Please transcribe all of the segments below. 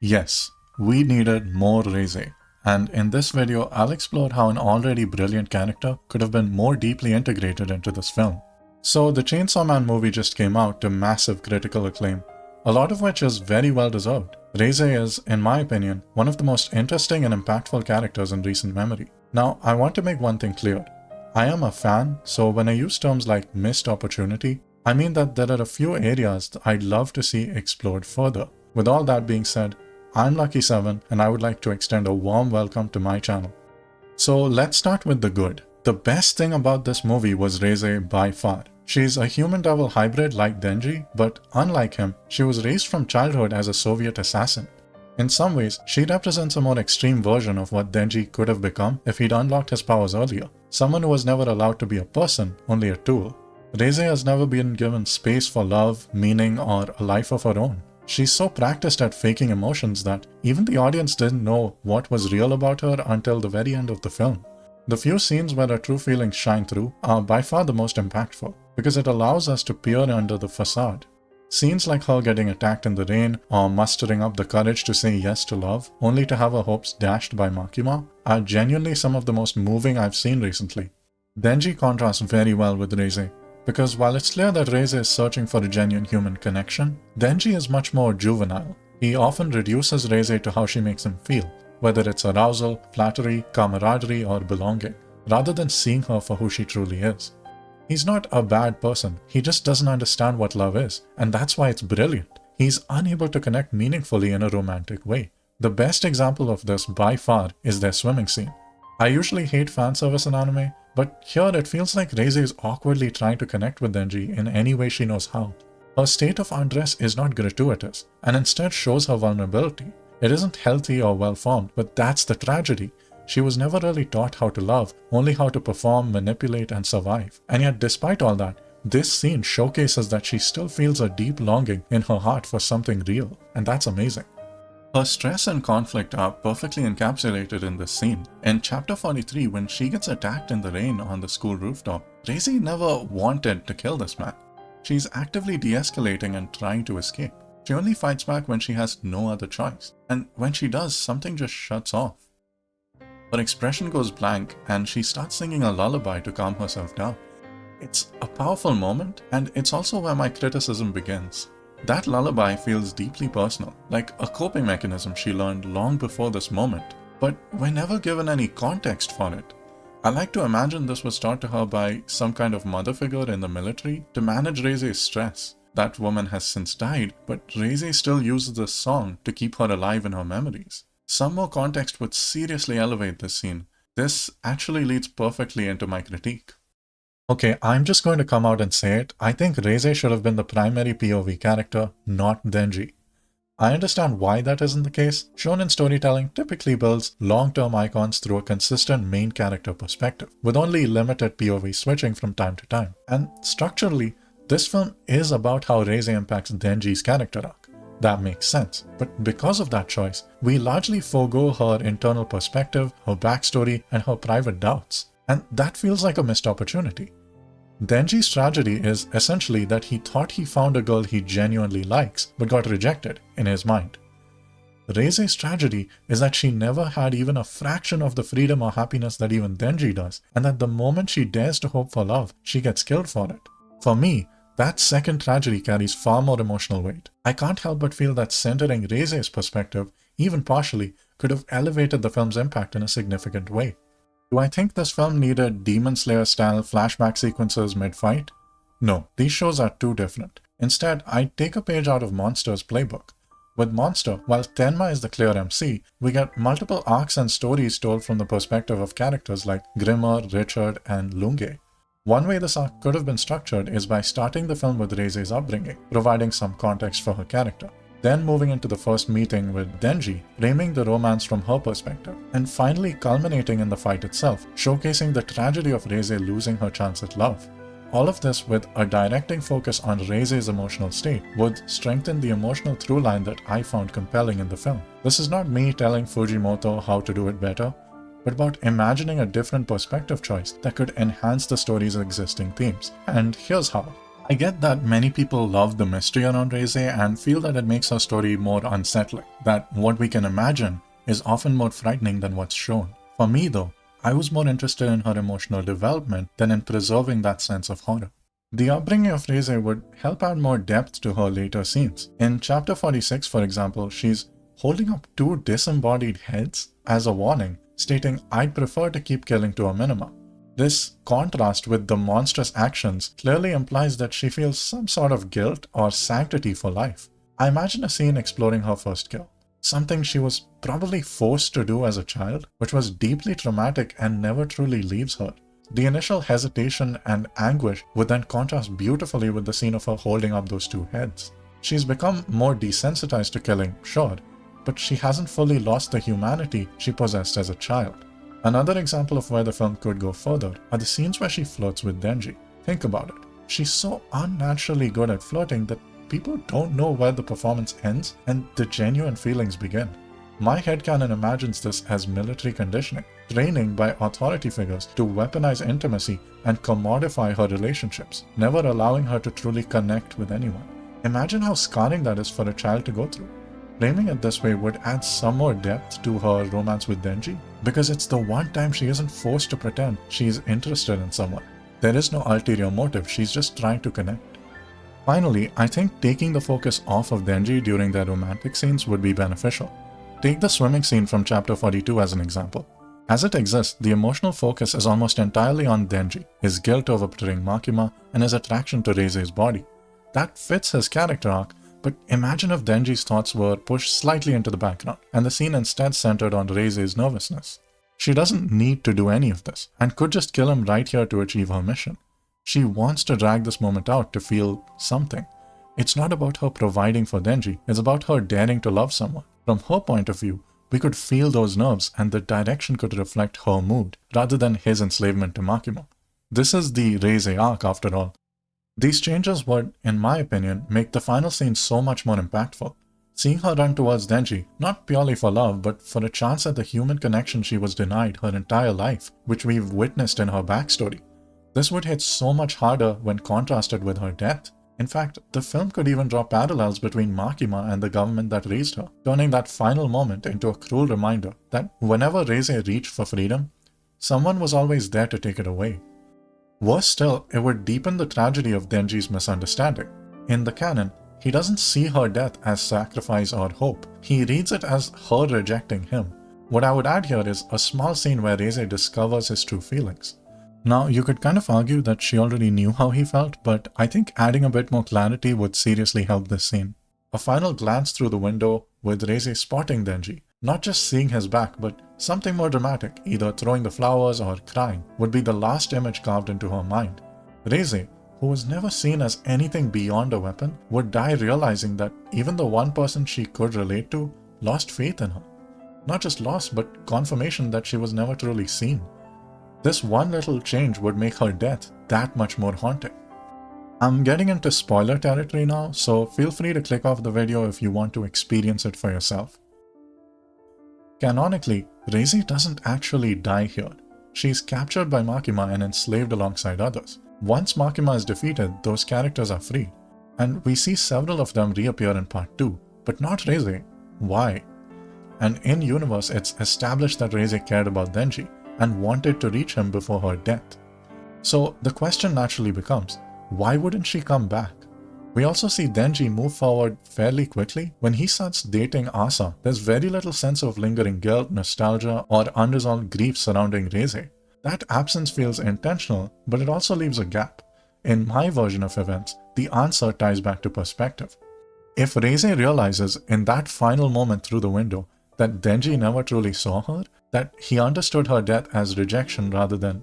Yes, we needed more Reze, and in this video I'll explore how an already brilliant character could have been more deeply integrated into this film. So the Chainsaw Man movie just came out to massive critical acclaim, a lot of which is very well deserved. Reze is, in my opinion, one of the most interesting and impactful characters in recent memory. Now, I want to make one thing clear. I am a fan, so when I use terms like missed opportunity, I mean that there are a few areas that I'd love to see explored further. With all that being said, I'm Lucky7 and I would like to extend a warm welcome to my channel. So let's start with the good. The best thing about this movie was Reze by far. She's a human-devil hybrid like Denji, but unlike him, she was raised from childhood as a Soviet assassin. In some ways, she represents a more extreme version of what Denji could have become if he'd unlocked his powers earlier. Someone who was never allowed to be a person, only a tool. Reze has never been given space for love, meaning, or a life of her own. She's so practiced at faking emotions that even the audience didn't know what was real about her until the very end of the film. The few scenes where her true feelings shine through are by far the most impactful, because it allows us to peer under the facade. Scenes like her getting attacked in the rain, or mustering up the courage to say yes to love, only to have her hopes dashed by Makima, are genuinely some of the most moving I've seen recently. Denji contrasts very well with Reze, because while it's clear that Reze is searching for a genuine human connection, Denji is much more juvenile. He often reduces Reze to how she makes him feel, whether it's arousal, flattery, camaraderie, or belonging, rather than seeing her for who she truly is. He's not a bad person, he just doesn't understand what love is, and that's why it's brilliant. He's unable to connect meaningfully in a romantic way. The best example of this by far is their swimming scene. I usually hate fan service in anime, but here it feels like Reze is awkwardly trying to connect with Denji in any way she knows how. Her state of undress is not gratuitous, and instead shows her vulnerability. It isn't healthy or well-formed, but that's the tragedy. She was never really taught how to love, only how to perform, manipulate, and survive. And yet, despite all that, this scene showcases that she still feels a deep longing in her heart for something real, and that's amazing. Her stress and conflict are perfectly encapsulated in this scene. In chapter 43, when she gets attacked in the rain on the school rooftop, Reze never wanted to kill this man. She's actively de-escalating and trying to escape. She only fights back when she has no other choice. And when she does, something just shuts off. Her expression goes blank and she starts singing a lullaby to calm herself down. It's a powerful moment, and it's also where my criticism begins. That lullaby feels deeply personal, like a coping mechanism she learned long before this moment, but we're never given any context for it. I like to imagine this was taught to her by some kind of mother figure in the military to manage Reze's stress. That woman has since died, but Reze still uses this song to keep her alive in her memories. Some more context would seriously elevate this scene. This actually leads perfectly into my critique. Okay, I'm just going to come out and say it. I think Reze should have been the primary POV character, not Denji. I understand why that isn't the case. Shonen storytelling typically builds long-term icons through a consistent main character perspective, with only limited POV switching from time to time. And structurally, this film is about how Reze impacts Denji's character arc. That makes sense, but because of that choice, we largely forego her internal perspective, her backstory, and her private doubts. And that feels like a missed opportunity. Denji's tragedy is essentially that he thought he found a girl he genuinely likes, but got rejected in his mind. Reze's tragedy is that she never had even a fraction of the freedom or happiness that even Denji does, and that the moment she dares to hope for love, she gets killed for it. For me, that second tragedy carries far more emotional weight. I can't help but feel that centering Reze's perspective, even partially, could have elevated the film's impact in a significant way. Do I think this film needed Demon Slayer-style flashback sequences mid-fight? No, these shows are too different. Instead, I take a page out of Monster's playbook. With Monster, while Tenma is the clear MC, we get multiple arcs and stories told from the perspective of characters like Grimmer, Richard, and Lunge. One way this arc could have been structured is by starting the film with Reze's upbringing, providing some context for her character. Then moving into the first meeting with Denji, framing the romance from her perspective, and finally culminating in the fight itself, showcasing the tragedy of Reze losing her chance at love. All of this with a directing focus on Reze's emotional state would strengthen the emotional through line that I found compelling in the film. This is not me telling Fujimoto how to do it better, but about imagining a different perspective choice that could enhance the story's existing themes. And here's how. I get that many people love the mystery around Reze and feel that it makes her story more unsettling, that what we can imagine is often more frightening than what's shown. For me though, I was more interested in her emotional development than in preserving that sense of horror. The upbringing of Reze would help add more depth to her later scenes. In chapter 46, for example, she's holding up two disembodied heads as a warning, stating, "I'd prefer to keep killing to a minimum." This contrast with the monstrous actions clearly implies that she feels some sort of guilt or sanctity for life. I imagine a scene exploring her first kill, something she was probably forced to do as a child, which was deeply traumatic and never truly leaves her. The initial hesitation and anguish would then contrast beautifully with the scene of her holding up those two heads. She's become more desensitized to killing, sure, but she hasn't fully lost the humanity she possessed as a child. Another example of where the film could go further are the scenes where she flirts with Denji. Think about it. She's so unnaturally good at flirting that people don't know where the performance ends and the genuine feelings begin. My headcanon imagines this as military conditioning, training by authority figures to weaponize intimacy and commodify her relationships, never allowing her to truly connect with anyone. Imagine how scarring that is for a child to go through. Framing it this way would add some more depth to her romance with Denji, because it's the one time she isn't forced to pretend she's interested in someone. There is no ulterior motive, she's just trying to connect. Finally, I think taking the focus off of Denji during their romantic scenes would be beneficial. Take the swimming scene from chapter 42 as an example. As it exists, the emotional focus is almost entirely on Denji, his guilt over betraying Makima, and his attraction to Reise's body. That fits his character arc, but imagine if Denji's thoughts were pushed slightly into the background, and the scene instead centered on Reise's nervousness. She doesn't need to do any of this, and could just kill him right here to achieve her mission. She wants to drag this moment out to feel something. It's not about her providing for Denji, it's about her daring to love someone. From her point of view, we could feel those nerves and the direction could reflect her mood, rather than his enslavement to Makima. This is the Reze arc after all. These changes would, in my opinion, make the final scene so much more impactful. Seeing her run towards Denji, not purely for love, but for a chance at the human connection she was denied her entire life, which we've witnessed in her backstory. This would hit so much harder when contrasted with her death. In fact, the film could even draw parallels between Makima and the government that raised her, turning that final moment into a cruel reminder that whenever Reze reached for freedom, someone was always there to take it away. Worse still, it would deepen the tragedy of Denji's misunderstanding. In the canon, he doesn't see her death as sacrifice or hope. He reads it as her rejecting him. What I would add here is a small scene where Reze discovers his true feelings. Now, you could kind of argue that she already knew how he felt, but I think adding a bit more clarity would seriously help this scene. A final glance through the window with Reze spotting Denji, not just seeing his back, but something more dramatic, either throwing the flowers or crying, would be the last image carved into her mind. Reze, who was never seen as anything beyond a weapon, would die realizing that even the one person she could relate to lost faith in her. Not just lost, but confirmation that she was never truly seen. This one little change would make her death that much more haunting. I'm getting into spoiler territory now, so feel free to click off the video if you want to experience it for yourself. Canonically, Reze doesn't actually die here. She's captured by Makima and enslaved alongside others. Once Makima is defeated, those characters are freed. And we see several of them reappear in part 2, but not Reze. Why? And in universe, it's established that Reze cared about Denji and wanted to reach him before her death. So the question naturally becomes, why wouldn't she come back? We also see Denji move forward fairly quickly. When he starts dating Asa, there's very little sense of lingering guilt, nostalgia, or unresolved grief surrounding Reze. That absence feels intentional, but it also leaves a gap. In my version of events, the answer ties back to perspective. If Reze realizes in that final moment through the window that Denji never truly saw her, that he understood her death as rejection rather than,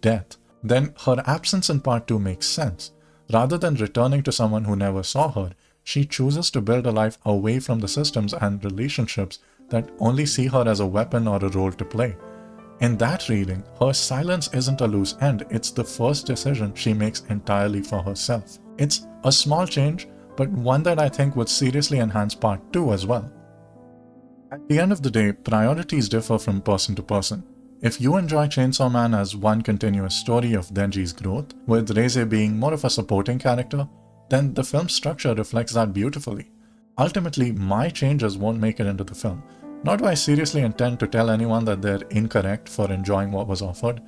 death, then her absence in part 2 makes sense. Rather than returning to someone who never saw her, she chooses to build a life away from the systems and relationships that only see her as a weapon or a role to play. In that reading, her silence isn't a loose end, it's the first decision she makes entirely for herself. It's a small change, but one that I think would seriously enhance part 2 as well. At the end of the day, priorities differ from person to person. If you enjoy Chainsaw Man as one continuous story of Denji's growth, with Reze being more of a supporting character, then the film's structure reflects that beautifully. Ultimately, my changes won't make it into the film. Nor do I seriously intend to tell anyone that they're incorrect for enjoying what was offered.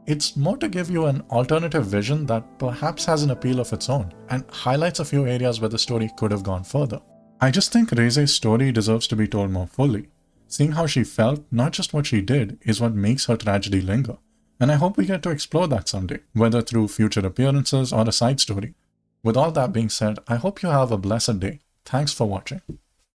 It's more to give you an alternative vision that perhaps has an appeal of its own, and highlights a few areas where the story could have gone further. I just think Reze's story deserves to be told more fully. Seeing how she felt, not just what she did, is what makes her tragedy linger. And I hope we get to explore that someday, whether through future appearances or a side story. With all that being said, I hope you have a blessed day. Thanks for watching.